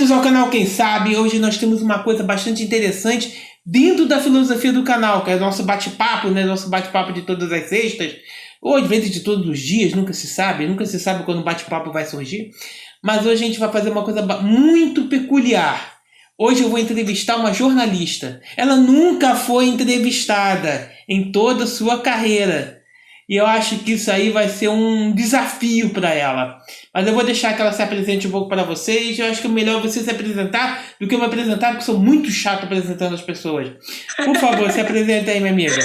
Bem-vindos ao canal Quem Sabe. Hoje nós temos uma coisa bastante interessante dentro da filosofia do canal, que é o nosso bate-papo, né? Nosso bate-papo de todas as sextas, ou às vezes de todos os dias, nunca se sabe quando o bate-papo vai surgir. Mas hoje a gente vai fazer uma coisa muito peculiar. Hoje eu vou entrevistar uma jornalista. Ela nunca foi entrevistada em toda a sua carreira. E eu acho que isso aí vai ser um desafio para ela. Mas eu vou deixar que ela se apresente um pouco para vocês. Eu acho que é melhor você se apresentar do que eu me apresentar, porque eu sou muito chato apresentando as pessoas. Por favor, se apresenta aí, minha amiga.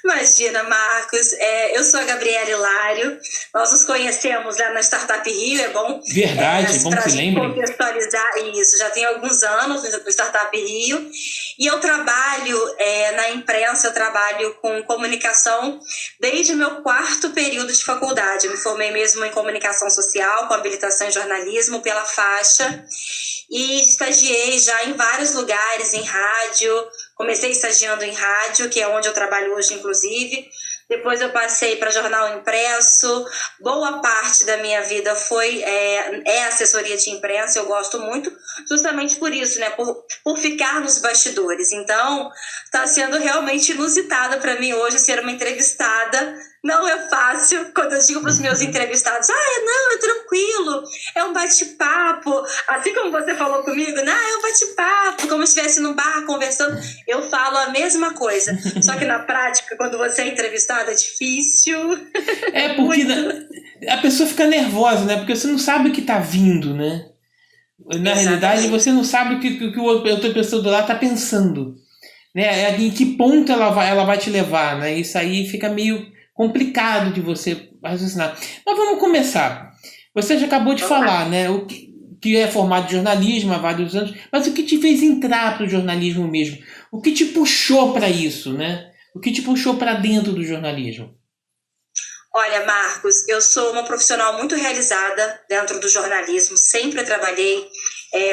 Imagina, Marcos. Eu sou a Gabriela Hilário. Nós nos conhecemos lá na Startup Rio, é bom? Verdade, bom que se lembre. Contextualizar isso. Já tem alguns anos no Startup Rio. E eu trabalho na imprensa, eu trabalho com comunicação desde o meu 4º período de faculdade. Eu me formei mesmo em comunicação social, com habilitação em jornalismo pela faixa. E estagiei já em vários lugares, em rádio. Comecei estagiando em rádio, que é onde eu trabalho hoje, inclusive. Depois eu passei para jornal impresso. Boa parte da minha vida foi assessoria de imprensa. Eu gosto muito, justamente por isso, né? Por ficar nos bastidores. Então, está sendo realmente inusitada para mim hoje ser uma entrevistada. Não é fácil. Quando eu digo para os meus entrevistados, não, é tranquilo, é um bate-papo. Assim como você falou comigo, não, é um bate-papo, como se estivesse num bar conversando. Eu falo a mesma coisa. Só que na prática, quando você é entrevistado, é difícil. É porque a pessoa fica nervosa, né? Porque você não sabe o que está vindo, né? Na realidade, você não sabe o que a outra pessoa do lado está pensando, né? Em que ponto ela vai te levar, né? Isso aí fica meio complicado de você raciocinar. Mas vamos começar. Você já acabou de falar, né? O que é formado de jornalismo há vários anos, mas o que te fez entrar para o jornalismo mesmo? O que te puxou para isso, né? O que te puxou para dentro do jornalismo? Olha, Marcos, eu sou uma profissional muito realizada dentro do jornalismo. Sempre trabalhei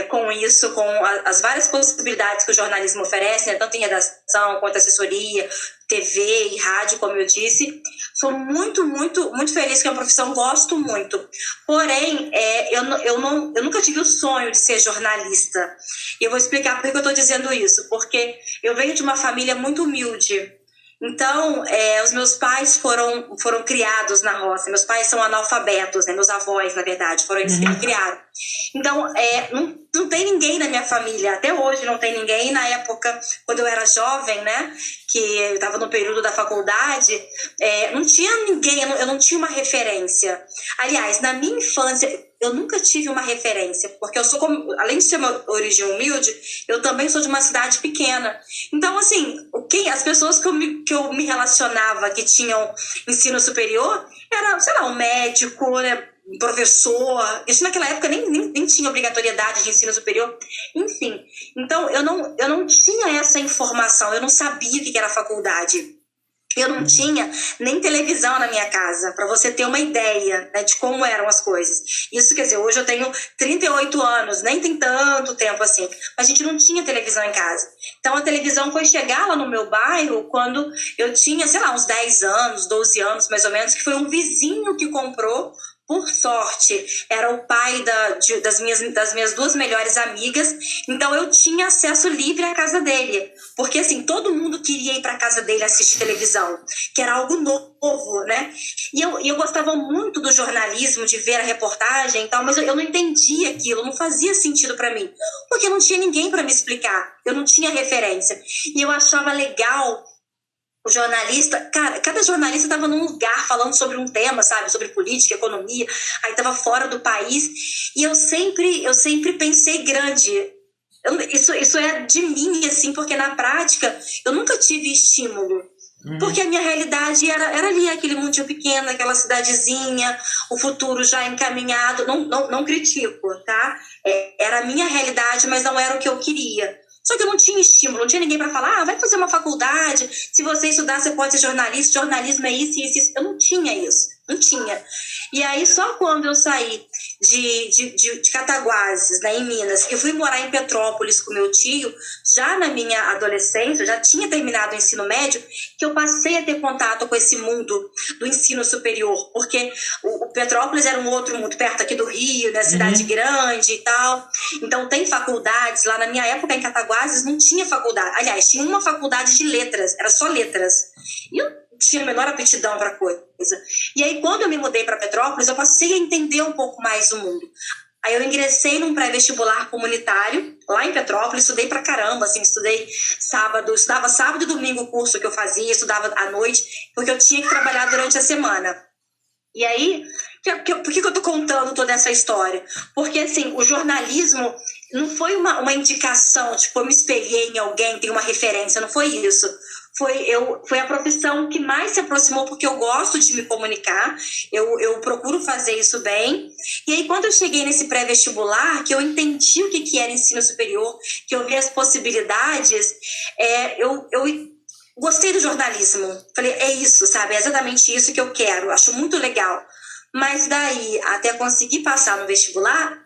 com isso, com as várias possibilidades que o jornalismo oferece, né? Tanto em redação quanto assessoria, TV e rádio, como eu disse. Sou muito, muito, muito feliz, que é uma profissão, gosto muito. Porém, eu nunca tive o sonho de ser jornalista. E eu vou explicar por que eu estou dizendo isso. Porque eu venho de uma família muito humilde. Então, os meus pais foram criados na roça. Meus pais são analfabetos, né? Meus avós, na verdade, foram eles que me criaram. Então, não tem ninguém na minha família. Até hoje não tem ninguém. Na época, quando eu era jovem, né? Que eu estava no período da faculdade, não tinha ninguém, eu não tinha uma referência. Aliás, na minha infância, eu nunca tive uma referência, porque eu sou, além de ser uma origem humilde, eu também sou de uma cidade pequena. Então, assim, as pessoas que eu me relacionava, que tinham ensino superior, era, sei lá, um médico, né? Um professor. Isso naquela época nem tinha obrigatoriedade de ensino superior. Enfim, então eu não tinha essa informação, eu não sabia o que era faculdade. Eu não tinha nem televisão na minha casa, para você ter uma ideia, né, de como eram as coisas. Isso, quer dizer, hoje eu tenho 38 anos, nem tem tanto tempo assim, mas a gente não tinha televisão em casa. Então a televisão foi chegar lá no meu bairro quando eu tinha, sei lá, uns 10 anos, 12 anos mais ou menos, que foi um vizinho que comprou. Por sorte, era o pai das minhas 2 melhores amigas, então eu tinha acesso livre à casa dele, porque assim, todo mundo queria ir para a casa dele assistir televisão, que era algo novo, né? E eu gostava muito do jornalismo, de ver a reportagem e tal, mas eu não entendia aquilo, não fazia sentido para mim, porque não tinha ninguém para me explicar, eu não tinha referência, e eu achava legal. O jornalista, cara, cada jornalista estava num lugar falando sobre um tema, sabe? Sobre política, economia, aí estava fora do país. E eu sempre pensei grande. Isso é de mim, assim, porque na prática eu nunca tive estímulo. Porque a minha realidade era ali, aquele mundinho pequeno, aquela cidadezinha, o futuro já encaminhado. Não critico, tá? Era a minha realidade, mas não era o que eu queria. Só que eu não tinha estímulo, não tinha ninguém para falar, vai fazer uma faculdade, se você estudar, você pode ser jornalista, jornalismo é isso, isso, isso. Eu não tinha isso. Não tinha. E aí, só quando eu saí de Cataguases, né, em Minas, eu fui morar em Petrópolis com meu tio, já na minha adolescência, eu já tinha terminado o ensino médio, que eu passei a ter contato com esse mundo do ensino superior, porque o Petrópolis era um outro mundo, perto aqui do Rio, né, cidade grande e tal. Então, tem faculdades. Lá na minha época, em Cataguases, não tinha faculdade. Aliás, tinha uma faculdade de letras, era só letras. E eu tinha a menor aptidão para coisa. E aí, quando eu me mudei para Petrópolis, eu passei a entender um pouco mais o mundo. Aí eu ingressei num pré-vestibular comunitário, lá em Petrópolis, estudei pra caramba, assim, estudava sábado e domingo o curso que eu fazia, estudava à noite, porque eu tinha que trabalhar durante a semana. E aí, por que eu tô contando toda essa história? Porque, assim, o jornalismo não foi uma indicação, tipo, eu me espelhei em alguém, tem uma referência, não foi isso. Foi a profissão que mais se aproximou, porque eu gosto de me comunicar, eu procuro fazer isso bem. E aí, quando eu cheguei nesse pré-vestibular, que eu entendi o que era ensino superior, que eu vi as possibilidades, eu gostei do jornalismo. Falei, é isso, sabe? É exatamente isso que eu quero, acho muito legal. Mas daí, até conseguir passar no vestibular,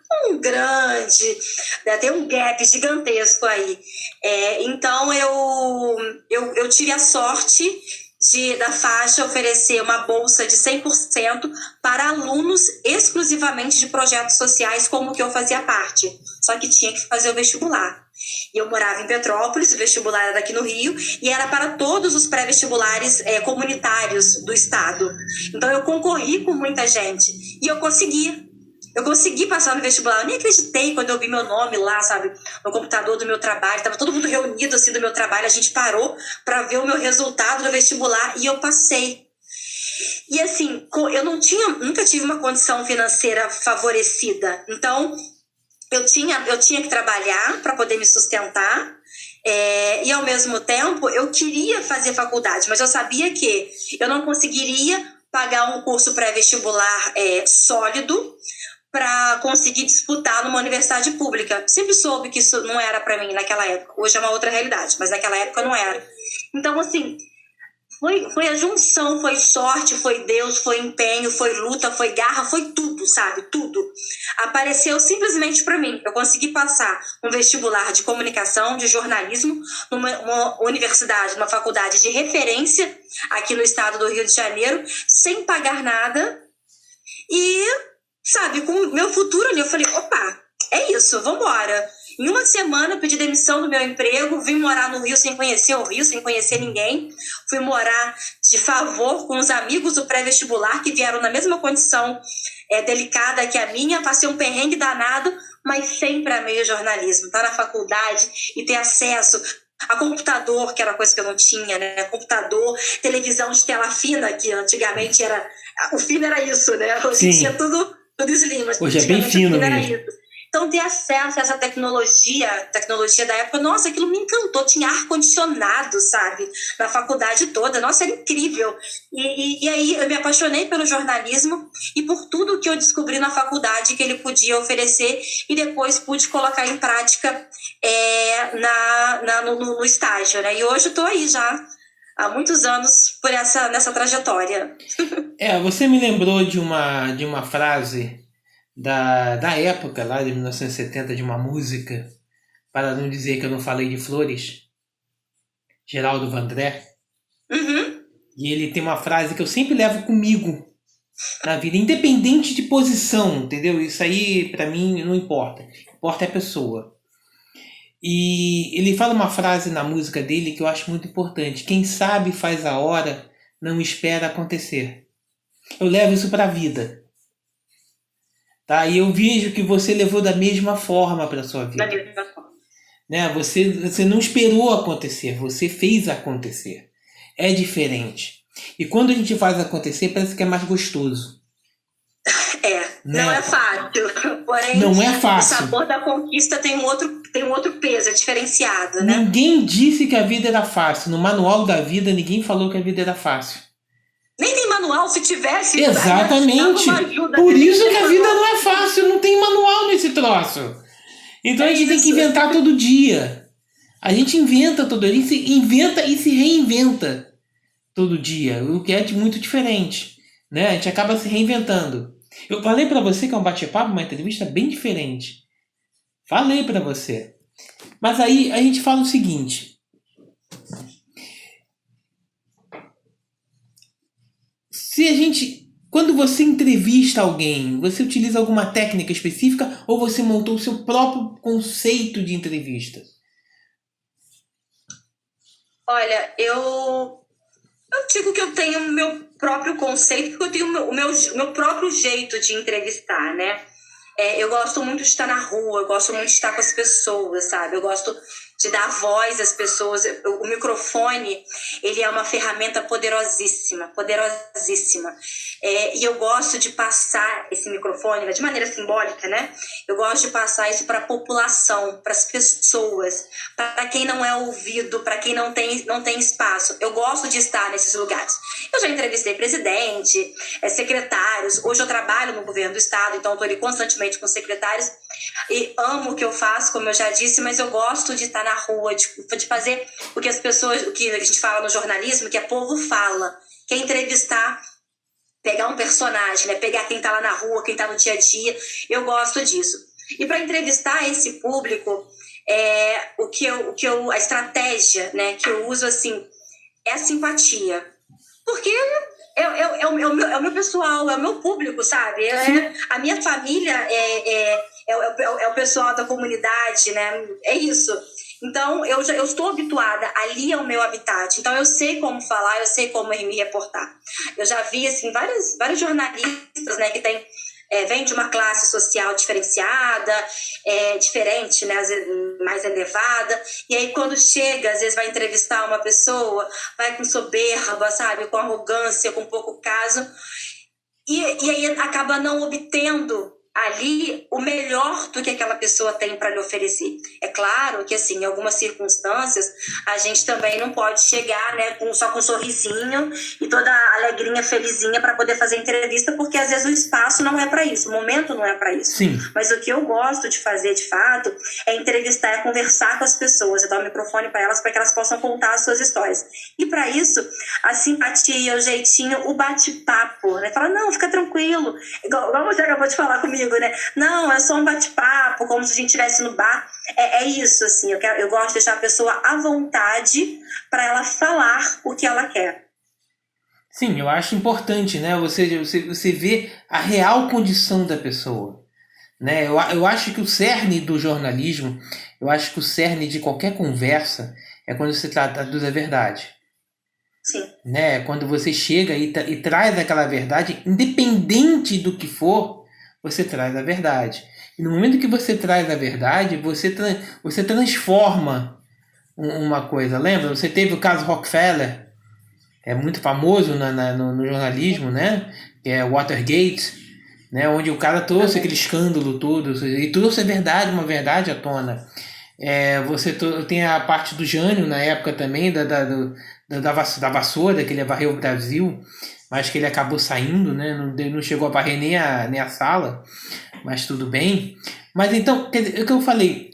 tem um gap gigantesco aí. Então, eu tive a sorte da faixa oferecer uma bolsa de 100% para alunos exclusivamente de projetos sociais, como o que eu fazia parte. Só que tinha que fazer o vestibular. E eu morava em Petrópolis, o vestibular era daqui no Rio, e era para todos os pré-vestibulares comunitários do estado. Então eu concorri com muita gente e eu consegui passar no vestibular. Eu nem acreditei quando eu vi meu nome lá, sabe, no computador do meu trabalho. Estava todo mundo reunido assim do meu trabalho, a gente parou para ver o meu resultado do vestibular e eu passei. E assim, eu nunca tive uma condição financeira favorecida, então eu tinha que trabalhar para poder me sustentar, e ao mesmo tempo eu queria fazer faculdade, mas eu sabia que eu não conseguiria pagar um curso pré-vestibular sólido para conseguir disputar numa universidade pública. Sempre soube que isso não era para mim naquela época. Hoje é uma outra realidade, mas naquela época não era. Então, assim, foi a junção, foi sorte, foi Deus, foi empenho, foi luta, foi garra, foi tudo, sabe? Tudo. Apareceu simplesmente para mim. Eu consegui passar um vestibular de comunicação, de jornalismo, numa universidade, numa faculdade de referência aqui no estado do Rio de Janeiro, sem pagar nada. E, sabe, com o meu futuro ali, eu falei, opa, é isso, vambora. Em uma semana eu pedi demissão do meu emprego, vim morar no Rio sem conhecer o Rio, sem conhecer ninguém. Fui morar de favor com os amigos do pré-vestibular que vieram na mesma condição delicada que a minha. Passei um perrengue danado, mas sempre amei o jornalismo. Estar na faculdade e ter acesso a computador, que era uma coisa que eu não tinha, né? Computador, televisão de tela fina, que antigamente era... O fino era isso, né? Hoje em dia é tudo slim, mas hoje é bem fino era mesmo. isso. Então, ter acesso a essa tecnologia da época, nossa, aquilo me encantou. Tinha ar-condicionado, sabe? Na faculdade toda. Nossa, era incrível. E aí eu me apaixonei pelo jornalismo e por tudo que eu descobri na faculdade que ele podia oferecer e depois pude colocar em prática no estágio, né? E hoje eu estou aí já há muitos anos nessa trajetória. Você me lembrou de uma frase da época, lá de 1970, de uma música, para não dizer que eu não falei de flores, Geraldo Vandré. E ele tem uma frase que eu sempre levo comigo na vida, independente de posição, entendeu? Isso aí, para mim, não importa. Importa é a pessoa. E ele fala uma frase na música dele que eu acho muito importante: quem sabe faz a hora, não espera acontecer. Eu levo isso para a vida. Tá? E eu vejo que você levou da mesma forma para a sua vida. Da mesma forma. Né? Você não esperou acontecer, você fez acontecer. É diferente. E quando a gente faz acontecer, parece que é mais gostoso. Né? Não é fácil. Porém, não é fácil. O sabor da conquista tem um outro peso, é diferenciado, né? Ninguém disse que a vida era fácil. No manual da vida, ninguém falou que a vida era fácil. Nem tem manual, se tivesse. Exatamente. Ajuda, por isso que a vida não é fácil, não tem manual nesse troço. Então a gente tem que inventar todo dia. A gente inventa todo dia, a gente inventa e se reinventa todo dia, o que é muito diferente. né? A gente acaba se reinventando. Eu falei para você que é um bate-papo, uma entrevista bem diferente. Falei para você. Mas aí a gente fala o seguinte. Se a gente... Quando você entrevista alguém, você utiliza alguma técnica específica ou você montou o seu próprio conceito de entrevista? Olha, eu digo que eu tenho o meu próprio conceito, porque eu tenho o meu próprio jeito de entrevistar, né? Eu gosto muito de estar na rua, eu gosto muito de estar com as pessoas, sabe? Eu gosto de dar voz às pessoas. O microfone, ele é uma ferramenta poderosíssima, poderosíssima. E eu gosto de passar esse microfone, de maneira simbólica, né? Eu gosto de passar isso para a população, para as pessoas, para quem não é ouvido, para quem não tem espaço. Eu gosto de estar nesses lugares. Eu já entrevistei presidente, secretários. Hoje eu trabalho no governo do estado, então eu estou ali constantemente com secretários e amo o que eu faço, como eu já disse, mas eu gosto de estar na rua, de fazer o que as pessoas, o que a gente fala no jornalismo, que é povo fala, que é entrevistar, pegar um personagem, né? Pegar quem está lá na rua, quem está no dia a dia. Eu gosto disso. E para entrevistar esse público, a estratégia, né, que eu uso assim é a simpatia. Porque é o meu pessoal, é o meu público, sabe? A minha família é o pessoal da comunidade, né? É isso. Então, eu estou habituada, ali é o meu habitat. Então, eu sei como falar, eu sei como me reportar. Eu já vi, assim, vários jornalistas, né, que vem de uma classe social diferenciada, diferente, né, às vezes mais elevada, e aí quando chega, às vezes vai entrevistar uma pessoa, vai com soberba, sabe, com arrogância, com pouco caso, e aí acaba não obtendo ali o melhor do que aquela pessoa tem para lhe oferecer. É claro que, assim, em algumas circunstâncias, a gente também não pode chegar, né, só com um sorrisinho e toda alegrinha, felizinha para poder fazer entrevista, porque às vezes o espaço não é para isso, o momento não é para isso. Sim. Mas o que eu gosto de fazer, de fato, é entrevistar, é conversar com as pessoas, é dar o microfone para elas, para que elas possam contar as suas histórias. E para isso, a simpatia, o jeitinho, o bate-papo, né? Fala, não, fica tranquilo. Igual você acabou de falar comigo, né? Não, é só um bate-papo, como se a gente estivesse no bar. É isso, assim, eu gosto de deixar a pessoa à vontade para ela falar o que ela quer. Sim, eu acho importante, né? Você vê a real condição da pessoa, né? Eu acho que o cerne do jornalismo, eu acho que o cerne de qualquer conversa é quando se trata da verdade. Sim. Né? Quando você chega e traz aquela verdade, independente do que for, você traz a verdade. E no momento que você traz a verdade, você transforma uma coisa. Lembra? Você teve o caso Rockefeller, é muito famoso no jornalismo, né? Que é Watergate, né? Onde o cara trouxe aquele escândalo todo e trouxe a verdade, uma verdade à tona. Você tem a parte do Jânio na época também, da vassoura, que ele varreu o Brasil, mas que ele acabou saindo, né? Não chegou a varrer nem a sala, mas tudo bem. Mas então, o que eu falei,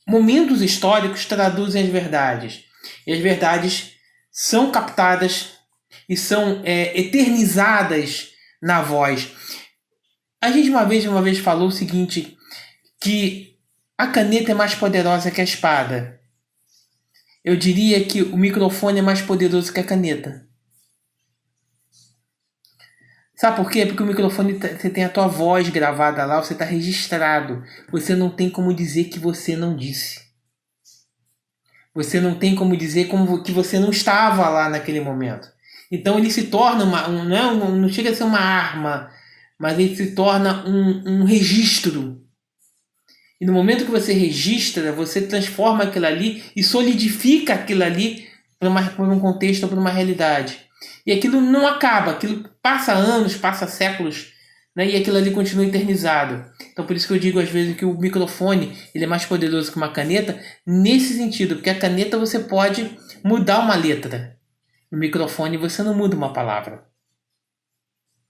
momentos históricos traduzem as verdades, e as verdades são captadas e são eternizadas na voz. A gente uma vez falou o seguinte, que a caneta é mais poderosa que a espada. Eu diria que o microfone é mais poderoso que a caneta. Sabe por quê? Porque o microfone, você tem a tua voz gravada lá, você está registrado. Você não tem como dizer que você não disse. Você não tem como dizer que você não estava lá naquele momento. Então ele se torna não chega a ser uma arma, mas ele se torna um registro. E no momento que você registra, você transforma aquilo ali e solidifica aquilo ali para um contexto, para uma realidade. E aquilo não acaba, aquilo passa anos, passa séculos, né? E aquilo ali continua eternizado. Então por isso que eu digo às vezes que o microfone ele é mais poderoso que uma caneta, nesse sentido, porque a caneta você pode mudar uma letra. No microfone você não muda uma palavra.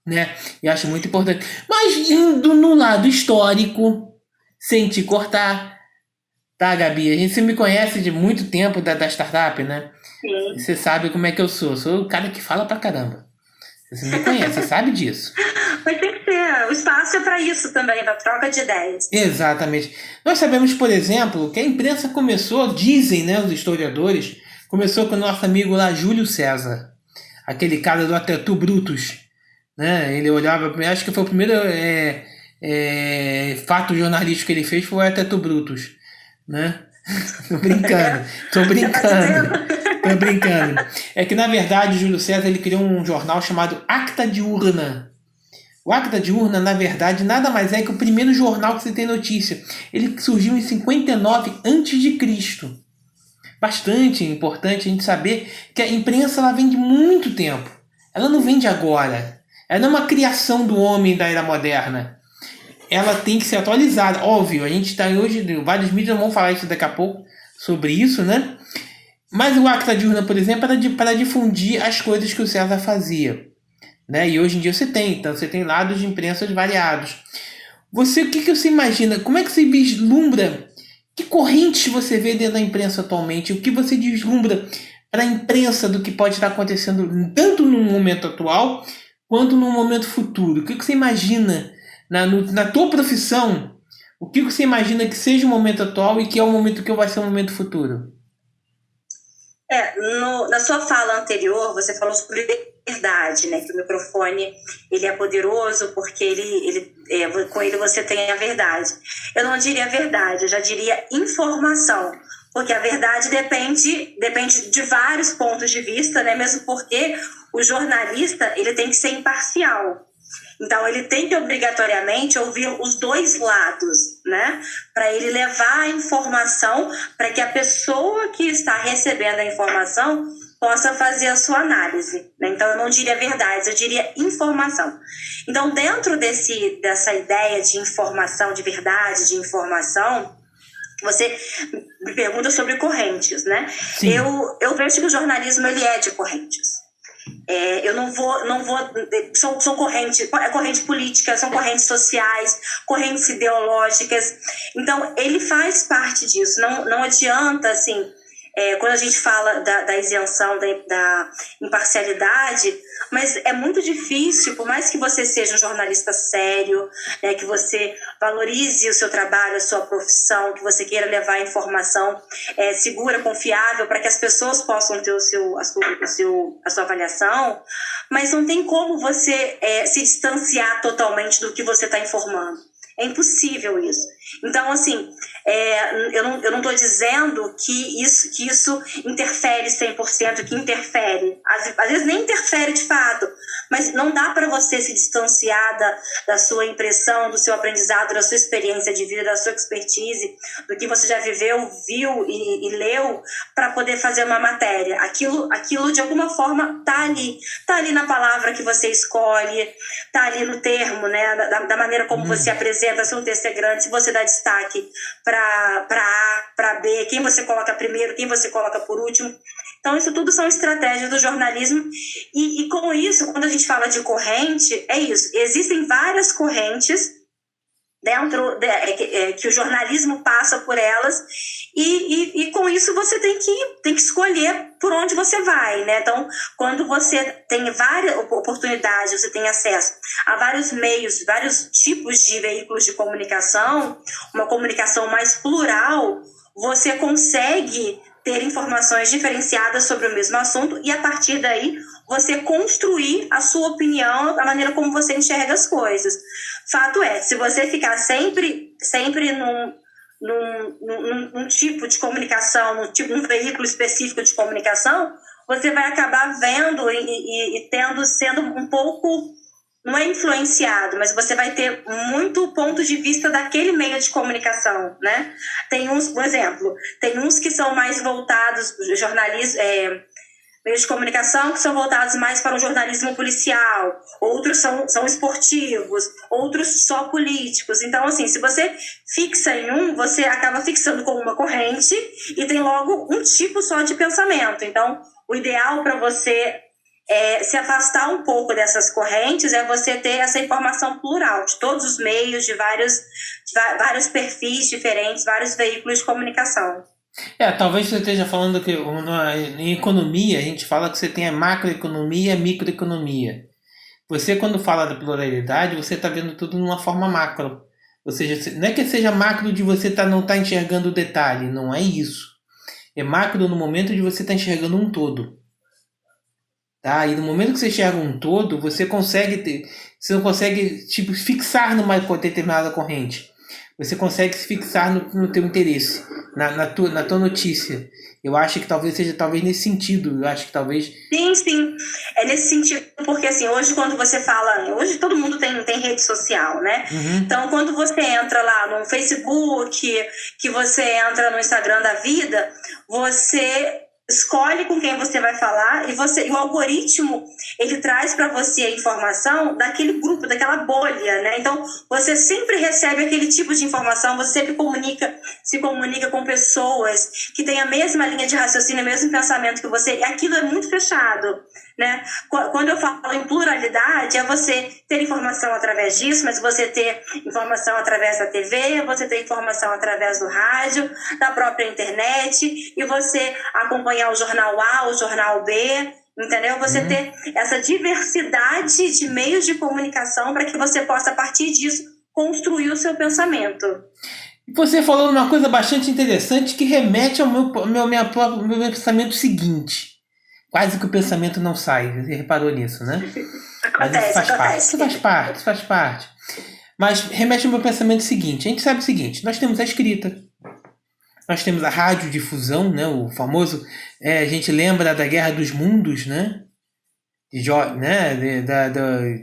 Né? E acho muito importante. Mas indo no lado histórico, sem te cortar, tá, Gabi? Você me conhece de muito tempo da startup, né? Sim. Você sabe como é que eu sou. Sou o cara que fala pra caramba. Você me conhece, você sabe disso. Mas tem que ser, o espaço é para isso também, para troca de ideias. Exatamente. Nós sabemos, por exemplo, que a imprensa começou, dizem, né, os historiadores, começou com o nosso amigo lá, Júlio César, aquele cara do Atetu Brutus, né? Ele olhava, acho que foi o primeiro fato jornalístico que ele fez foi o Atetu Brutus, né? Tô brincando, tô brincando. É que, na verdade, o Júlio César ele criou um jornal chamado Acta Diurna. O Acta Diurna, na verdade, nada mais é que o primeiro jornal que você tem notícia. Ele surgiu em 59 a.C. Bastante importante a gente saber que a imprensa ela vem de muito tempo. Ela não vem de agora. Ela não é uma criação do homem da era moderna. Ela tem que ser atualizada. Óbvio, a gente está hoje, vários mídias vão falar isso daqui a pouco, sobre isso, né? Mas o Acta Diurna, por exemplo, era para difundir as coisas que o César fazia. Né? E hoje em dia você tem lados de imprensa variados. O que você imagina? Como é que você vislumbra? Que correntes você vê dentro da imprensa atualmente? O que você vislumbra para a imprensa do que pode estar acontecendo tanto no momento atual quanto no momento futuro? O que você imagina na tua profissão? O que você imagina que seja o momento atual e que é o momento que vai ser o momento futuro? Na sua fala anterior, você falou sobre verdade, né? Que o microfone ele é poderoso porque com ele você tem a verdade. Eu não diria verdade, eu já diria informação, porque a verdade depende de vários pontos de vista, né? Mesmo porque o jornalista ele tem que ser imparcial. Então, ele tem que obrigatoriamente ouvir os dois lados, né? Para ele levar a informação para que a pessoa que está recebendo a informação possa fazer a sua análise, né? Então, eu não diria verdade, eu diria informação. Então, dentro dessa ideia de informação, de verdade, de informação, você me pergunta sobre correntes, né? Sim. Eu vejo que o jornalismo ele é de correntes. Eu não vou são corrente política, são correntes sociais, correntes ideológicas, então ele faz parte disso, não adianta assim, quando a gente fala da isenção, da imparcialidade, mas é muito difícil, por mais que você seja um jornalista sério, né, que você valorize o seu trabalho, a sua profissão, que você queira levar a informação segura, confiável, para que as pessoas possam ter a sua avaliação, mas não tem como você se distanciar totalmente do que você está informando. É impossível isso. Então, assim, eu não estou dizendo que isso interfere 100%, que interfere. Às vezes nem interfere de fato, mas não dá para você se distanciar da sua impressão, do seu aprendizado, da sua experiência de vida, da sua expertise, do que você já viveu, viu e leu, para poder fazer uma matéria. Aquilo, de alguma forma, tá ali na palavra que você escolhe, tá ali no termo, né, da maneira como você apresenta, se um texto é grande, se você dá destaque para A, para B, quem você coloca primeiro, quem você coloca por último. Então, isso tudo são estratégias do jornalismo. E com isso, quando a gente fala de corrente, é isso. Existem várias correntes dentro que o jornalismo passa por elas, e com isso você tem que escolher por onde você vai, né? Então, quando você tem várias oportunidades, você tem acesso a vários meios, vários tipos de veículos de comunicação, uma comunicação mais plural, você consegue ter informações diferenciadas sobre o mesmo assunto e, a partir daí, você construir a sua opinião, a maneira como você enxerga as coisas. Fato é, se você ficar sempre num tipo de comunicação, num veículo específico de comunicação, você vai acabar vendo sendo um pouco, não é influenciado, mas você vai ter muito ponto de vista daquele meio de comunicação, né? Tem uns, por exemplo, tem uns que são mais voltados, meios de comunicação que são voltados mais para o jornalismo policial, outros são esportivos, outros só políticos. Então, assim, se você fixa em um, você acaba fixando com uma corrente e tem logo um tipo só de pensamento. Então, o ideal para você se afastar um pouco dessas correntes é você ter essa informação plural, de todos os meios, de vários perfis diferentes, vários veículos de comunicação. Talvez você esteja falando que em economia a gente fala que você tem a macroeconomia e a microeconomia. você quando fala da pluralidade, você está vendo tudo numa forma macro. Ou seja, não é que seja macro de você não estar enxergando o detalhe, não é isso. É macro no momento de você estar enxergando um todo. Tá? E no momento que você enxerga um todo, você não consegue tipo, fixar numa determinada corrente. Você consegue se fixar no teu interesse, na tua notícia. Eu acho que talvez seja nesse sentido. Eu acho que talvez... Sim. É nesse sentido, porque assim, hoje quando você fala... Hoje todo mundo tem rede social, né? Uhum. Então, quando você entra lá no Facebook, que você entra no Instagram da vida, você escolhe com quem você vai falar e o algoritmo, ele traz para você a informação daquele grupo, daquela bolha, né? Então, você sempre recebe aquele tipo de informação, você sempre se comunica com pessoas que têm a mesma linha de raciocínio, o mesmo pensamento que você, e aquilo é muito fechado, né? Quando eu falo em pluralidade, é você ter informação através disso, mas você ter informação através da TV, você ter informação através do rádio, da própria internet, e você acompanhar o jornal A, o jornal B, entendeu? Você ter essa diversidade de meios de comunicação para que você possa, a partir disso, construir o seu pensamento. Você falou uma coisa bastante interessante que remete ao meu pensamento seguinte. Quase que o pensamento não sai. Você reparou nisso, né? Acontece. Isso faz parte. Mas remete ao meu pensamento seguinte. A gente sabe o seguinte. Nós temos a escrita. Nós temos a radiodifusão, né? O famoso... a gente lembra da Guerra dos Mundos, né?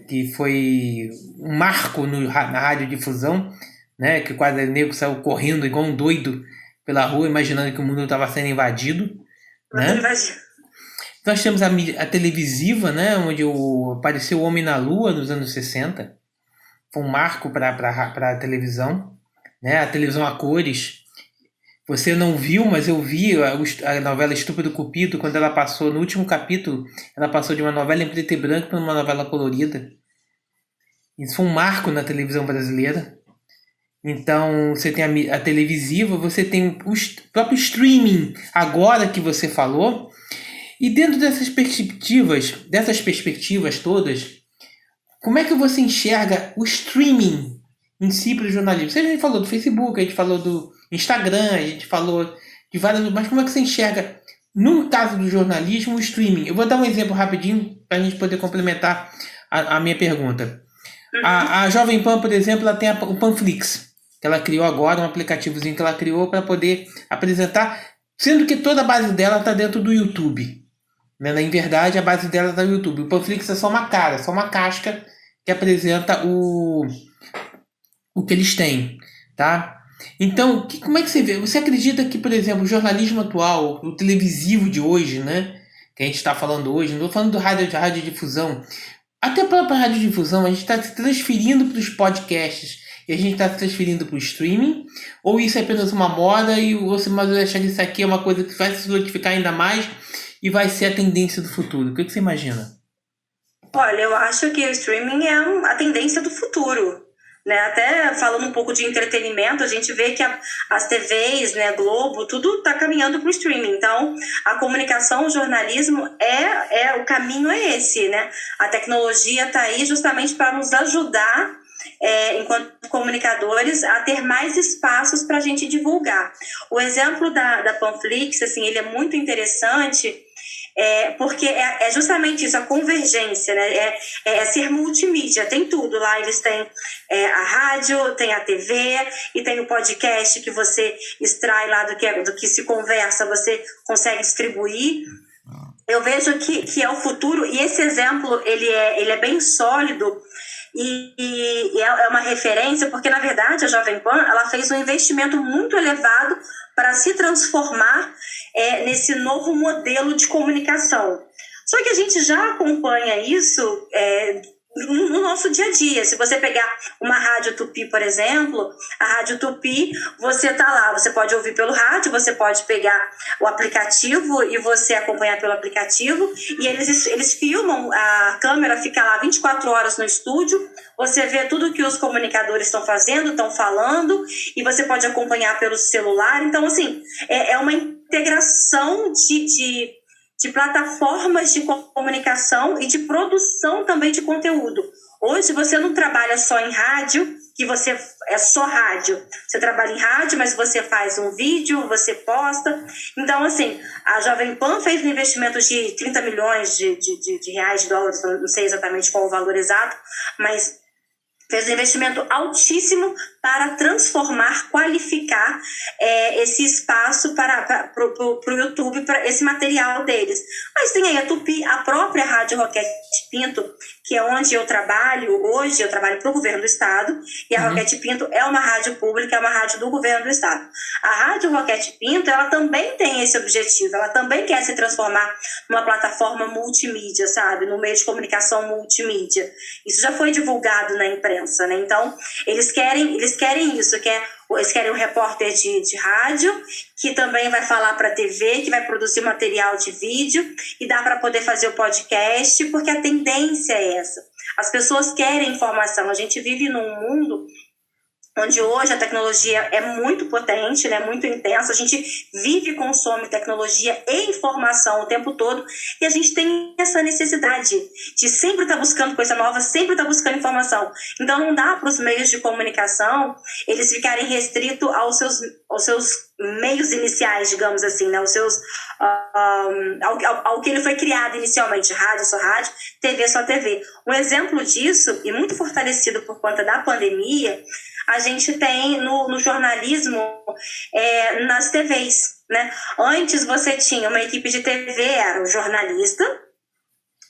Que foi um marco na radiodifusão, né? Que quase o nego saiu correndo igual um doido pela rua, imaginando que o mundo estava sendo invadido. Né? Nós temos a televisiva, né? Onde apareceu o Homem na Lua nos anos 60. Foi um marco para a televisão. Né? A televisão a cores. Você não viu, mas eu vi a novela Estúpido Cupido, quando ela passou, no último capítulo, ela passou de uma novela em preto e branco para uma novela colorida. Isso foi um marco na televisão brasileira. Então, você tem a televisiva, você tem o próprio streaming, agora que você falou. E dentro dessas perspectivas todas, como é que você enxerga o streaming em si para o jornalismo? A gente falou do Facebook, a gente falou do Instagram, a gente falou de várias... Mas como é que você enxerga, no caso do jornalismo, o streaming? Eu vou dar um exemplo rapidinho para a gente poder complementar a minha pergunta. A Jovem Pan, por exemplo, ela tem o Panflix, que ela criou agora, um aplicativozinho que ela criou para poder apresentar, sendo que toda a base dela está dentro do YouTube. Né? Na verdade, a base dela está no YouTube. O Panflix é só uma cara, só uma casca que apresenta o que eles têm, tá? Então, como é que você vê? Você acredita que, por exemplo, o jornalismo atual, o televisivo de hoje, né? Que a gente está falando hoje, não estou falando do radiodifusão, até a própria radiodifusão, a gente está se transferindo para os podcasts e a gente está se transferindo para o streaming, ou isso é apenas uma moda e você mais achar que isso aqui é uma coisa que vai se solidificar ainda mais e vai ser a tendência do futuro? O que você imagina? Olha, eu acho que o streaming é a tendência do futuro. Né? Até falando um pouco de entretenimento, a gente vê que as TVs, né, Globo, tudo está caminhando para o streaming. Então, a comunicação, o jornalismo, o caminho é esse. Né? A tecnologia está aí justamente para nos ajudar, enquanto comunicadores, a ter mais espaços para a gente divulgar. O exemplo da Panflix, assim, ele é muito interessante, porque é justamente isso, a convergência, né? É ser multimídia, tem tudo lá. Eles têm a rádio, tem a TV e tem o podcast que você extrai lá do que se conversa, você consegue distribuir. Eu vejo que é o futuro, e esse exemplo ele é bem sólido e é uma referência, porque na verdade a Jovem Pan ela fez um investimento muito elevado para se transformar nesse novo modelo de comunicação. Só que a gente já acompanha isso no nosso dia a dia. Se você pegar uma Rádio Tupi, por exemplo, a Rádio Tupi, você tá lá, você pode ouvir pelo rádio, você pode pegar o aplicativo e você acompanhar pelo aplicativo, e eles filmam, a câmera fica lá 24 horas no estúdio, você vê tudo que os comunicadores estão fazendo, estão falando, e você pode acompanhar pelo celular. Então, assim, é uma integração de plataformas de comunicação e de produção também de conteúdo. Hoje você não trabalha só em rádio, que você é só rádio. Você trabalha em rádio, mas você faz um vídeo, você posta. Então, assim, a Jovem Pan fez um investimento de 30 milhões de reais, de dólares, não sei exatamente qual o valor exato, mas fez um investimento altíssimo para transformar, qualificar esse espaço para o YouTube, para esse material deles. Mas tem aí a Tupi, a própria Rádio Roquete Pinto, que é onde eu trabalho hoje. Eu trabalho para o governo do estado, e a Roquete Pinto é uma rádio pública, é uma rádio do governo do estado. A Rádio Roquete Pinto, ela também tem esse objetivo, ela também quer se transformar numa plataforma multimídia, sabe? No meio de comunicação multimídia. Isso já foi divulgado na imprensa, né? Então, eles querem isso, eles querem um repórter de rádio, que também vai falar para a TV, que vai produzir material de vídeo, e dá para poder fazer o podcast, porque a tendência é essa. As pessoas querem informação. A gente vive num mundo onde hoje a tecnologia é muito potente, né, muito intensa. A gente vive e consome tecnologia e informação o tempo todo, e a gente tem essa necessidade de sempre estar buscando coisa nova, sempre estar buscando informação. Então não dá para os meios de comunicação eles ficarem restritos aos seus meios iniciais, digamos assim, né, ao que ele foi criado inicialmente: rádio só rádio, TV só TV. Um exemplo disso, e muito fortalecido por conta da pandemia, a gente tem no jornalismo, nas TVs, né? Antes você tinha uma equipe de TV, era o jornalista,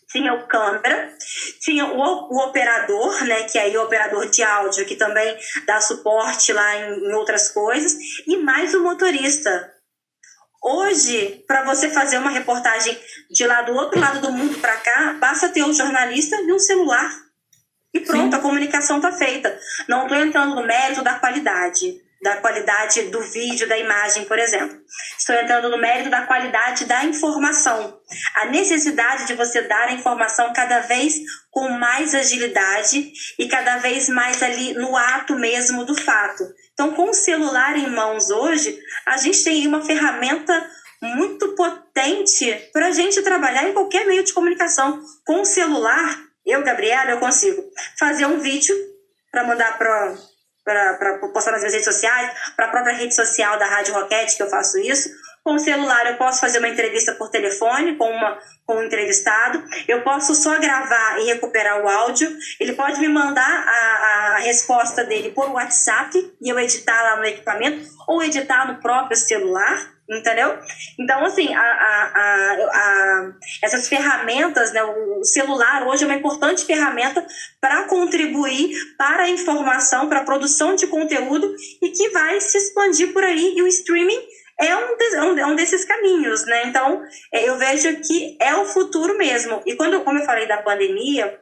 tinha o câmera, tinha o operador, né, que aí é o operador de áudio, que também dá suporte lá em outras coisas, e mais o motorista. Hoje, para você fazer uma reportagem de lá do outro lado do mundo para cá, basta ter um jornalista e um celular. E pronto, a comunicação está feita. Não estou entrando no mérito da qualidade do vídeo, da imagem, por exemplo. Estou entrando no mérito da qualidade da informação. A necessidade de você dar a informação cada vez com mais agilidade e cada vez mais ali no ato mesmo do fato. Então, com o celular em mãos hoje, a gente tem uma ferramenta muito potente para a gente trabalhar em qualquer meio de comunicação. Com o celular, eu, Gabriela, eu consigo fazer um vídeo para mandar para postar nas minhas redes sociais, para a própria rede social da Rádio Roquete, que eu faço isso. Com o celular eu posso fazer uma entrevista por telefone com um entrevistado. Eu posso só gravar e recuperar o áudio. Ele pode me mandar a resposta dele por WhatsApp e eu editar lá no equipamento, ou editar no próprio celular, entendeu? Então, assim, essas ferramentas, né, o celular hoje é uma importante ferramenta para contribuir para a informação, para a produção de conteúdo, e que vai se expandir por aí, e o streaming é um desses caminhos, né? Então, eu vejo que é o futuro mesmo. E como eu falei da pandemia,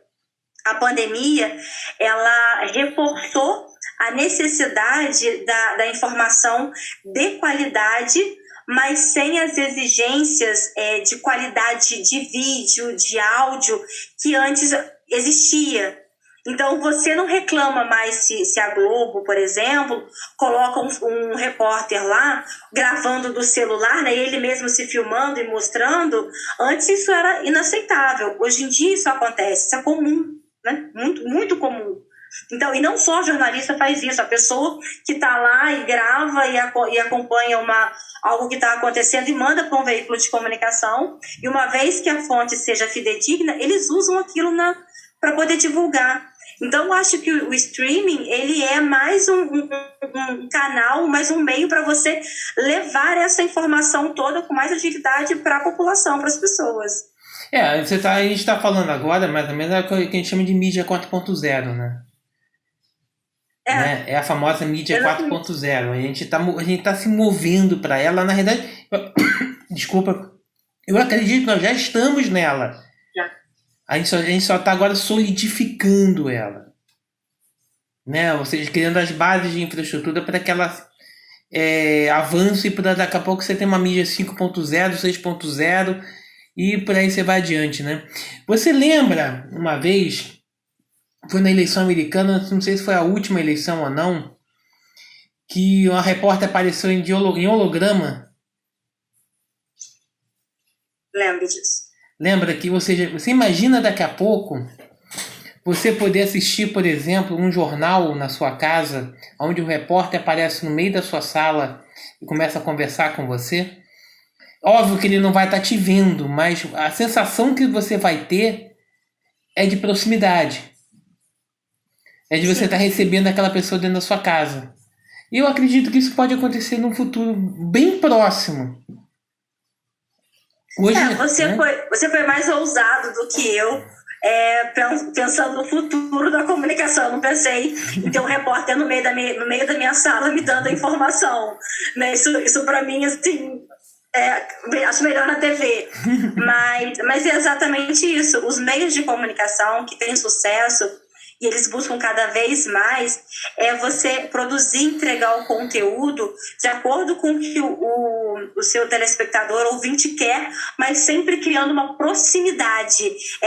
a pandemia, ela reforçou a necessidade da informação de qualidade, mas sem as exigências de qualidade de vídeo, de áudio, que antes existia. Então, você não reclama mais se a Globo, por exemplo, coloca um repórter lá, gravando do celular, né, ele mesmo se filmando e mostrando. Antes isso era inaceitável. Hoje em dia isso acontece, isso é comum, né? Muito, muito comum. Então, e não só o jornalista faz isso, a pessoa que está lá e grava e acompanha algo que está acontecendo e manda para um veículo de comunicação, e uma vez que a fonte seja fidedigna, eles usam aquilo para poder divulgar. Então, eu acho que o streaming, ele é mais um canal, mais um meio para você levar essa informação toda com mais agilidade para a população, para as pessoas. A gente está falando agora, mais ou menos, o que a gente chama de mídia 4.0, né? É a famosa mídia 4.0. A gente tá se movendo para ela. Na realidade, desculpa, eu acredito que nós já estamos nela. A gente só está agora solidificando ela, né? Ou seja, criando as bases de infraestrutura para que ela avance, e para daqui a pouco você tem uma mídia 5.0, 6.0 e por aí você vai adiante, né? Você lembra uma vez, foi na eleição americana, não sei se foi a última eleição ou não, que uma repórter apareceu em holograma? Lembro disso. Lembra que você imagina daqui a pouco você poder assistir, por exemplo, um jornal na sua casa, onde o repórter aparece no meio da sua sala e começa a conversar com você? Óbvio que ele não vai estar te vendo, mas a sensação que você vai ter é de proximidade. É de você estar recebendo aquela pessoa dentro da sua casa. E eu acredito que isso pode acontecer num futuro bem próximo. Hoje, você foi mais ousado do que eu, pensando no futuro da comunicação. Eu não pensei em ter um repórter no meio da minha sala me dando a informação. Né? Isso para mim, assim, acho melhor na TV. Mas é exatamente isso. Os meios de comunicação que têm sucesso, e eles buscam cada vez mais, você produzir, entregar o conteúdo de acordo com o que o seu telespectador, ouvinte quer, mas sempre criando uma proximidade,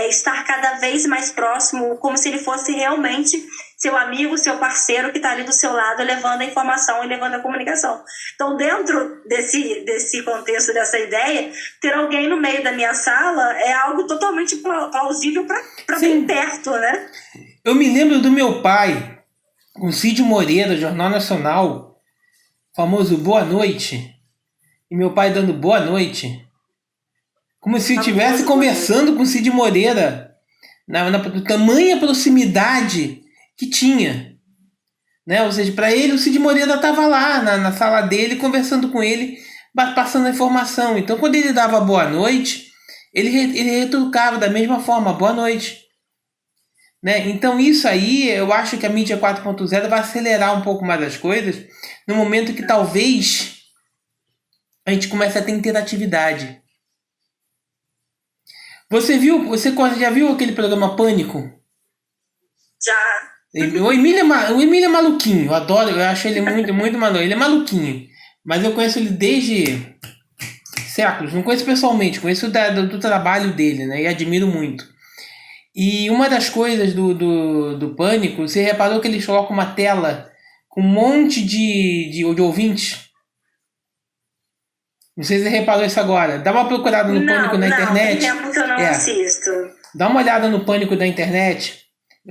estar cada vez mais próximo, como se ele fosse realmente seu amigo, seu parceiro que está ali do seu lado, levando a informação e levando a comunicação. Então, dentro desse contexto, dessa ideia, ter alguém no meio da minha sala é algo totalmente plausível para bem perto, né? Eu me lembro do meu pai, com Cid Moreira, Jornal Nacional, famoso Boa Noite, e meu pai dando boa noite, como se estivesse conversando com Cid Moreira, na tamanha proximidade que tinha. Né? Ou seja, para ele, o Cid Moreira estava lá na sala dele, conversando com ele, passando a informação. Então, quando ele dava boa noite, ele retrucava da mesma forma, boa noite. Né? Então isso aí, eu acho que a mídia 4.0 vai acelerar um pouco mais as coisas, no momento que talvez a gente comece a ter interatividade. Você já viu aquele programa Pânico? Já. O Emílio é maluquinho, eu adoro, eu acho ele muito, muito maluco. Ele é maluquinho, mas eu conheço ele desde séculos, não conheço pessoalmente, conheço do trabalho dele, né? E admiro muito. E uma das coisas do Pânico, você reparou que eles colocam uma tela com um monte de ouvintes? Não sei se você reparou isso agora. Dá uma procurada no Pânico na internet. Não, tem tempo que eu não assisto. Dá uma olhada no Pânico da internet,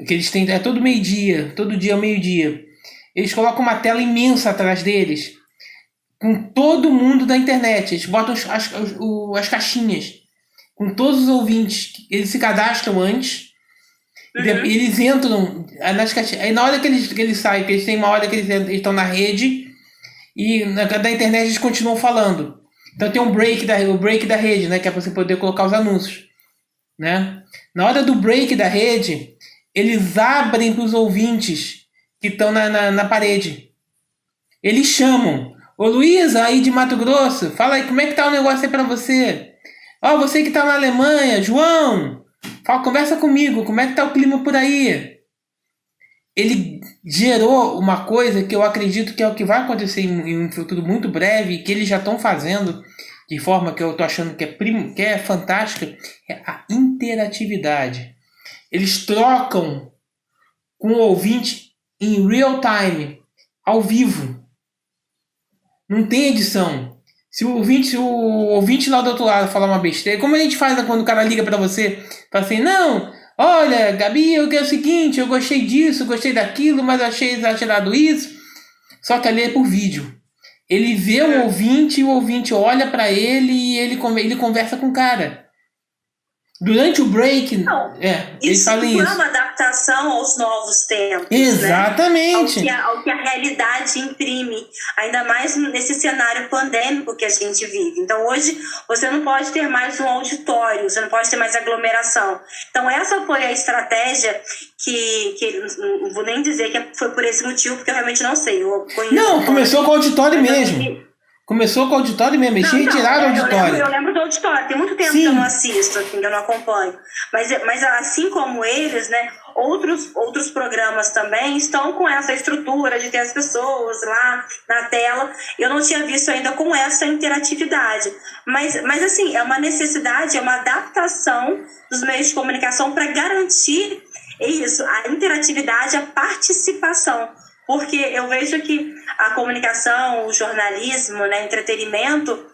que eles têm, todo meio-dia, todo dia ao meio-dia. Eles colocam uma tela imensa atrás deles, com todo mundo da internet. Eles botam as caixinhas com todos os ouvintes. Eles se cadastram antes, eles entram nas caixinhas. Aí na hora que eles saem, que eles têm uma hora que eles estão na rede, e da internet eles continuam falando. Então tem um break da rede, né, que é para você poder colocar os anúncios. Né? Na hora do break da rede, eles abrem para os ouvintes que estão na parede. Eles chamam. Ô Luísa, aí de Mato Grosso, fala aí, como é que tá o negócio aí para você? Ó, você que tá na Alemanha, João, conversa comigo, como é que tá o clima por aí? Ele gerou uma coisa que eu acredito que é o que vai acontecer em um futuro muito breve, e que eles já estão fazendo de forma que eu tô achando que é fantástica, é a interatividade. Eles trocam com o ouvinte em real time, ao vivo. Não tem edição. Se o ouvinte lá do outro lado falar uma besteira, como a gente faz quando o cara liga pra você, fala assim, não, olha, Gabi, eu quero o seguinte, eu gostei disso, gostei daquilo, mas achei exagerado isso. Só que ali é por vídeo. Ele vê o ouvinte, e o ouvinte olha pra ele e ele conversa com o cara. Durante o break, eles fazem isso. Isso é uma adaptação aos novos tempos. Exatamente. Né? Ao que a realidade imprime, ainda mais nesse cenário pandêmico que a gente vive. Então hoje você não pode ter mais um auditório, você não pode ter mais aglomeração. Então essa foi a estratégia que não vou nem dizer que foi por esse motivo, porque eu realmente não sei. Não, começou com o auditório mesmo. Começou com o auditório mesmo, eles retiraram o auditório. Eu lembro do auditório, tem muito tempo que eu não assisto, assim, que eu não acompanho. Mas assim como eles, né, outros programas também estão com essa estrutura de ter as pessoas lá na tela. Eu não tinha visto ainda com essa interatividade. Mas assim, é uma necessidade, é uma adaptação dos meios de comunicação para garantir isso, a interatividade, a participação Porque eu vejo que a comunicação, o jornalismo, né, entretenimento,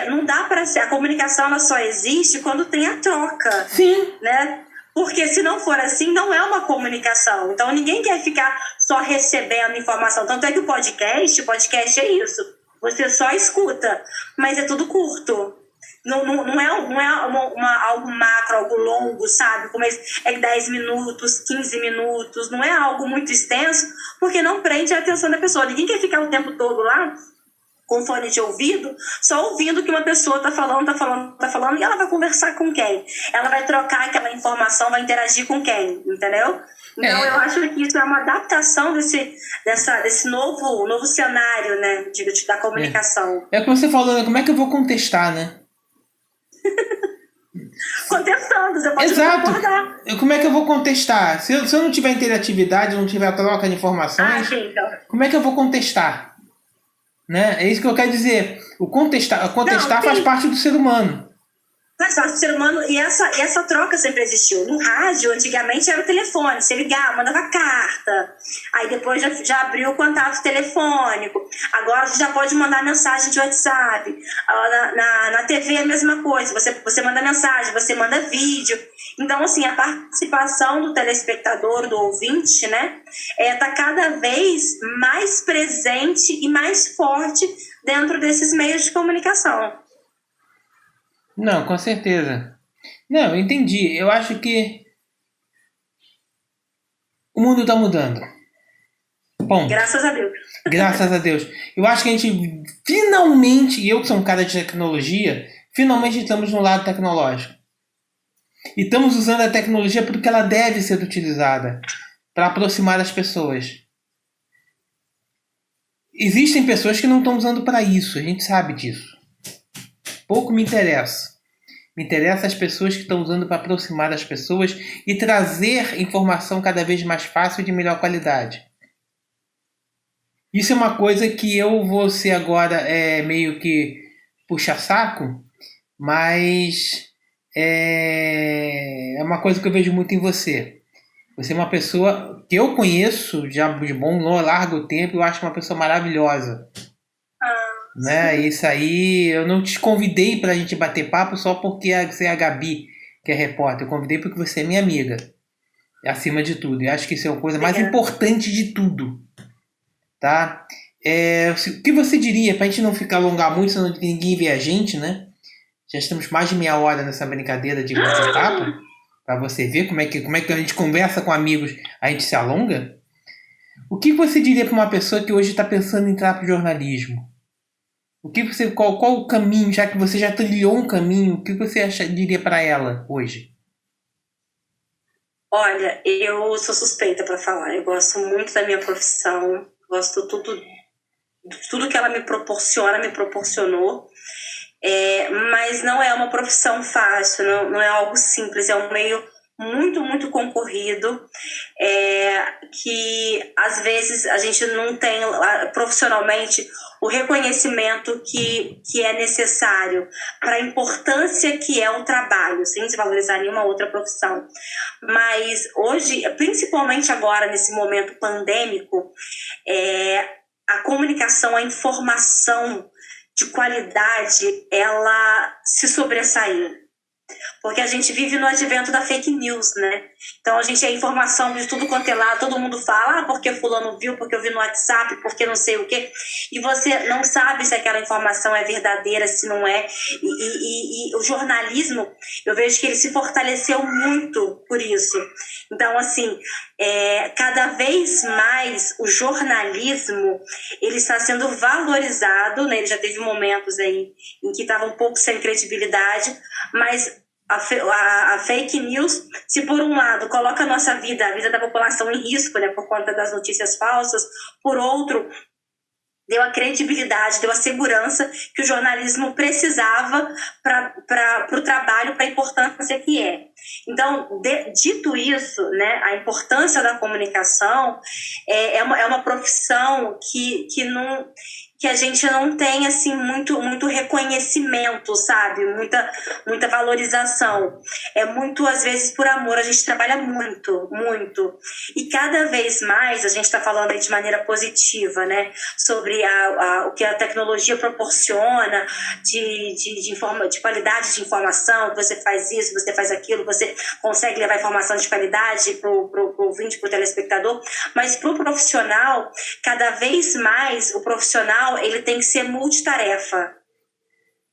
não dá para ser. A comunicação ela só existe quando tem a troca. Sim. Né? Porque se não for assim, não é uma comunicação. Então ninguém quer ficar só recebendo informação. Tanto é que o podcast é isso. Você só escuta, mas é tudo curto. Não é algo macro, algo longo, sabe? Como é 10 minutos, 15 minutos. Não é algo muito extenso, porque não prende a atenção da pessoa. Ninguém quer ficar o tempo todo lá com fone de ouvido, só ouvindo que uma pessoa está falando, e ela vai conversar com quem? Ela vai trocar aquela informação, vai interagir com quem? Entendeu? Então, eu acho que isso é uma adaptação desse novo cenário, né, da comunicação. É o que você falou, né? Como é que eu vou contestar, né? Contestando, você pode concordar. Como é que eu vou contestar? Se eu não tiver interatividade, não tiver troca de informações, então. Como é que eu vou contestar? Né? É isso que eu quero dizer. Contestar faz parte do ser humano. Faz parte do ser humano, e essa troca sempre existiu. No rádio, antigamente, era o telefone. Você ligava, mandava carta. Aí depois já abriu o contato telefônico. Agora você já pode mandar mensagem de WhatsApp. Na TV é a mesma coisa. Você manda mensagem, você manda vídeo. Então, assim, a participação do telespectador, do ouvinte, né, tá cada vez mais presente e mais forte dentro desses meios de comunicação. Não, com certeza. Não, eu entendi. Eu acho que o mundo está mudando. Ponto. Graças a Deus. Graças a Deus. Eu acho que a gente finalmente, eu que sou um cara de tecnologia, finalmente estamos no lado tecnológico. E estamos usando a tecnologia porque ela deve ser utilizada para aproximar as pessoas. Existem pessoas que não estão usando para isso, a gente sabe disso. Pouco me interessa. Me interessa as pessoas que estão usando para aproximar as pessoas e trazer informação cada vez mais fácil e de melhor qualidade. Isso é uma coisa que eu vou ser agora meio que puxa-saco, mas é uma coisa que eu vejo muito em você. Você é uma pessoa que eu conheço já de bom largo tempo, eu acho uma pessoa maravilhosa. Né? Isso aí, eu não te convidei pra gente bater papo só porque você é a Gabi, que é repórter. Eu convidei porque você é minha amiga, acima de tudo. E acho que isso é a coisa mais importante de tudo. Tá? O que você diria, pra gente não ficar alongar muito, senão ninguém vê a gente, né? Já estamos mais de meia hora nessa brincadeira de bate-papo, pra você ver como é que a gente conversa com amigos, a gente se alonga. O que você diria pra uma pessoa que hoje está pensando em entrar pro jornalismo? Qual o caminho, já que você já trilhou um caminho, o que você diria para ela hoje? Olha, eu sou suspeita para falar. Eu gosto muito da minha profissão, gosto tudo que ela me proporcionou. Mas não é uma profissão fácil, não é algo simples, é um meio muito, muito concorrido, que às vezes a gente não tem profissionalmente o reconhecimento que é necessário para a importância que é o trabalho, sem desvalorizar nenhuma outra profissão. Mas hoje, principalmente agora nesse momento pandêmico, a comunicação, a informação de qualidade, ela se sobressaiu. Porque a gente vive no advento da fake news, né? Então a gente é informação de tudo quanto é lado, todo mundo fala, porque fulano viu, porque eu vi no WhatsApp, porque não sei o quê. E você não sabe se aquela informação é verdadeira, se não é. E o jornalismo, eu vejo que ele se fortaleceu muito por isso. Então, assim, cada vez mais o jornalismo, ele está sendo valorizado, né? Ele já teve momentos aí em que estava um pouco sem credibilidade, mas a fake news, se por um lado coloca a vida da população em risco, né, por conta das notícias falsas, por outro, deu a credibilidade, deu a segurança que o jornalismo precisava para o trabalho, para a importância que é. Então, dito isso, né, a importância da comunicação é uma profissão que que a gente não tem assim muito reconhecimento, sabe? Muita valorização. É muito, às vezes, por amor, a gente trabalha muito. E cada vez mais a gente está falando aí de maneira positiva, né? Sobre o que a tecnologia proporciona de qualidade de informação, você faz isso, você faz aquilo, você consegue levar informação de qualidade para o ouvinte, para o telespectador, mas para o profissional, cada vez mais o profissional ele tem que ser multitarefa.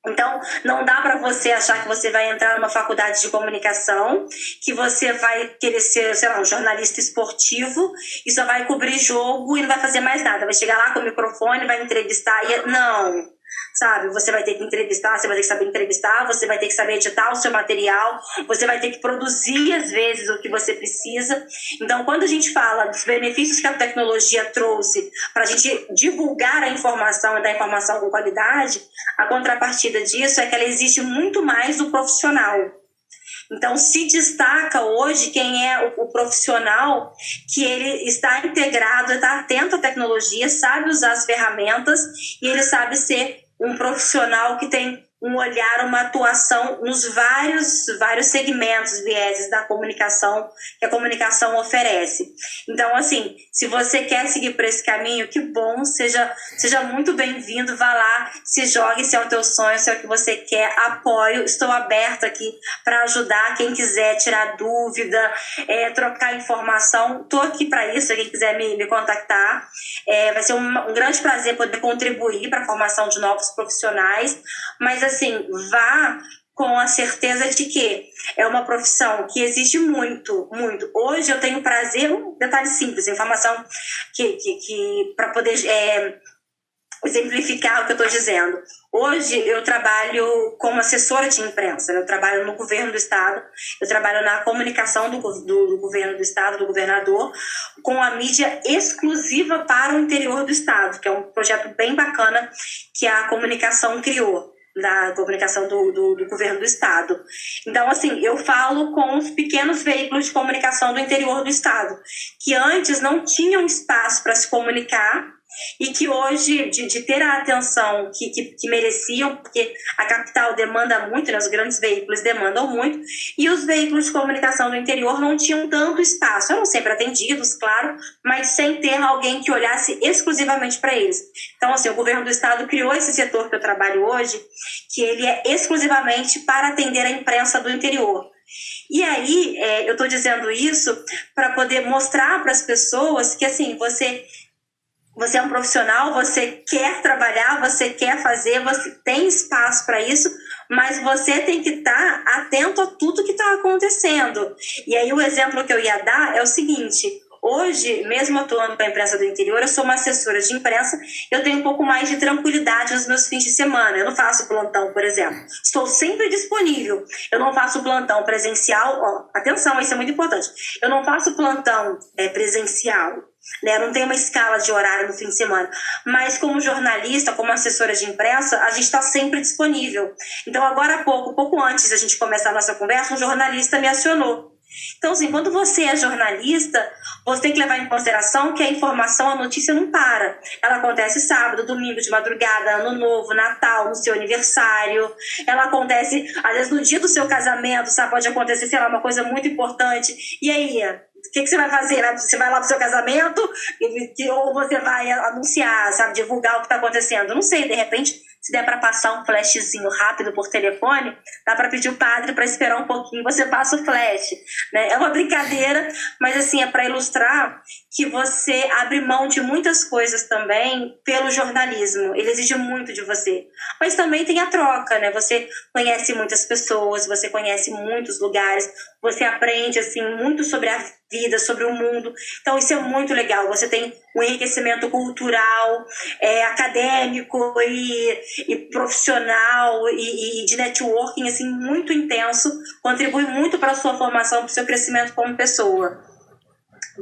Então, não dá para você achar que você vai entrar numa faculdade de comunicação, que você vai querer ser, sei lá, um jornalista esportivo e só vai cobrir jogo e não vai fazer mais nada. Vai chegar lá com o microfone, vai entrevistar e... Não, sabe? Você vai ter que entrevistar, você vai ter que saber entrevistar, você vai ter que saber editar o seu material, você vai ter que produzir, às vezes, o que você precisa. Então, quando a gente fala dos benefícios que a tecnologia trouxe para a gente divulgar a informação e dar informação com qualidade, a contrapartida disso é que ela exige muito mais do profissional. Então, se destaca hoje quem é o profissional que ele está integrado, está atento à tecnologia, sabe usar as ferramentas e ele sabe ser um profissional que tem um olhar, uma atuação nos vários segmentos, vieses da comunicação que a comunicação oferece. Então, assim, se você quer seguir por esse caminho, que bom, seja muito bem-vindo, vá lá, se jogue, se é o teu sonho, se é o que você quer, apoio, estou aberta aqui para ajudar quem quiser tirar dúvida, trocar informação, estou aqui para isso, quem quiser me contactar, vai ser um grande prazer poder contribuir para a formação de novos profissionais, mas assim, vá com a certeza de que é uma profissão que exige muito. Hoje eu tenho prazer, um detalhe simples, informação que para poder exemplificar o que eu estou dizendo. Hoje eu trabalho como assessora de imprensa, eu trabalho no governo do estado, eu trabalho na comunicação do governo do estado, do governador, com a mídia exclusiva para o interior do estado, que é um projeto bem bacana que a comunicação criou, da comunicação do governo do estado. Então, assim, eu falo com os pequenos veículos de comunicação do interior do estado, que antes não tinham espaço para se comunicar e que hoje, de ter a atenção que mereciam, porque a capital demanda muito, né, os grandes veículos demandam muito, e os veículos de comunicação do interior não tinham tanto espaço. Eram sempre atendidos, claro, mas sem ter alguém que olhasse exclusivamente para eles. Então, assim, o governo do estado criou esse setor que eu trabalho hoje, que ele é exclusivamente para atender a imprensa do interior. E aí, eu estou dizendo isso para poder mostrar para as pessoas que, assim, você é um profissional, você quer trabalhar, você quer fazer, você tem espaço para isso, mas você tem que estar atento a tudo que está acontecendo. E aí o exemplo que eu ia dar é o seguinte: hoje, mesmo atuando com a imprensa do interior, eu sou uma assessora de imprensa, eu tenho um pouco mais de tranquilidade nos meus fins de semana. Eu não faço plantão, por exemplo. Estou sempre disponível. Eu não faço plantão presencial. Atenção, isso é muito importante. Eu não faço plantão presencial, né? Não tem uma escala de horário no fim de semana, mas como jornalista, como assessora de imprensa, a gente está sempre disponível. Então, agora há pouco antes da gente começar a nossa conversa, um jornalista me acionou. Então, assim, quando você é jornalista, você tem que levar em consideração que a informação, a notícia não para. Ela acontece sábado, domingo, de madrugada, ano novo, Natal, no seu aniversário. Ela acontece, às vezes, no dia do seu casamento, sabe? Pode acontecer, sei lá, uma coisa muito importante. E aí, o que você vai fazer? Você vai lá pro seu casamento ou você vai anunciar, sabe? Divulgar o que está acontecendo? Não sei, de repente, se der para passar um flashzinho rápido por telefone, dá para pedir o padre para esperar um pouquinho, você passa o flash, né? É uma brincadeira, mas assim, é para ilustrar que você abre mão de muitas coisas também pelo jornalismo. Ele exige muito de você. Mas também tem a troca, né? Você conhece muitas pessoas, você conhece muitos lugares, você aprende assim muito sobre a vida, sobre o mundo. Então isso é muito legal. Você tem um enriquecimento cultural, acadêmico e profissional e de networking assim muito intenso. Contribui muito para a sua formação, para o seu crescimento como pessoa.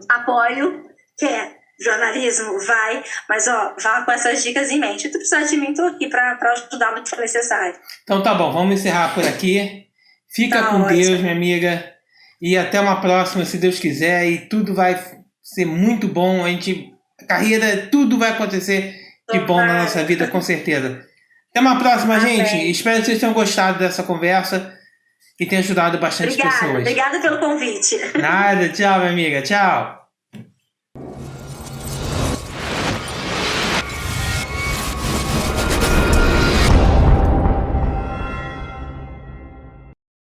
Apoio, quer jornalismo, vai, mas vá com essas dicas em mente. Se tu precisar de mim, estou aqui para ajudar no que for necessário. Então tá bom, vamos encerrar por aqui. Fica com ótimo. Deus, minha amiga. E até uma próxima, se Deus quiser. E tudo vai ser muito bom. A carreira, tudo vai acontecer de bom na nossa vida, com certeza. Até uma próxima, gente. Espero que vocês tenham gostado dessa conversa e tenha ajudado bastante pessoas. Obrigada pelo convite. Nada, tchau, minha amiga. Tchau.